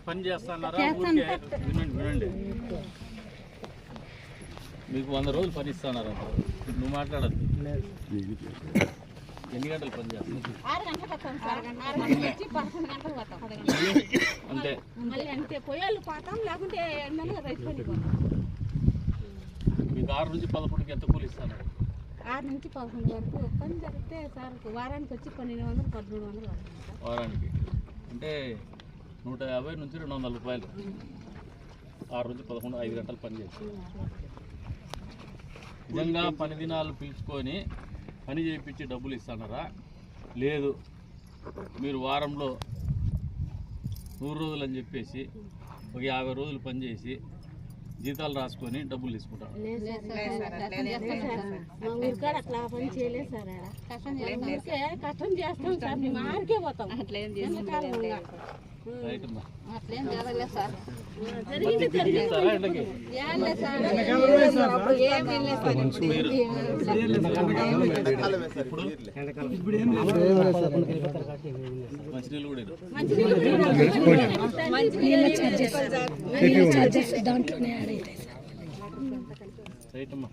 పని చేస్తున్నారా? ఊరికే వినండి. మీకు 100 రోజులు పని ఇస్తున్నారు. నువ్వు మాట్లాడద్దు. ఎన్ని గంటలు పని చేస్తావు? 6 గంటలకు వస్తాం సార్. 6 గంటల నుంచి 11 గంటలకు వస్తాం. అంతే. మళ్ళీ అంతే పొయ్యాలు పోతాం, లేకుంటే ఎండనగా రైతు పని పోతాం. మీకు 6 నుంచి 11కి ఎంత కూలి ఇస్తున్నారు? 6 నుంచి 11 వరకు పని జరిగితే సార్ వారానికి వచ్చి 1200 1300 వస్తుంది. వారానికి అంటే 150 నుంచి 200 రూపాయలు. 6 నుంచి 11 5 గంటలు పని చేస్తాం. నిజంగా పని దినాలు పిలుచుకొని పని చేయించి డబ్బులు ఇస్తున్నారా? లేదు, మీరు వారంలో 100 రోజులు అని చెప్పేసి ఒక 50 రోజులు పని చేసి జీతాలు రాసుకొని డబ్బులు తీసుకుంటారు. మా ఊరికాడ అట్లా పని చేయలేదు సార్. కష్టం చేస్తాం సార్, మేము ఆడికే పోతాం. అట్లేం అట్లేం జరగలేదు సార్. జరిగింది మంచినీళ్ళు కూడా దాంట్లోనే రైట్ అమ్మా.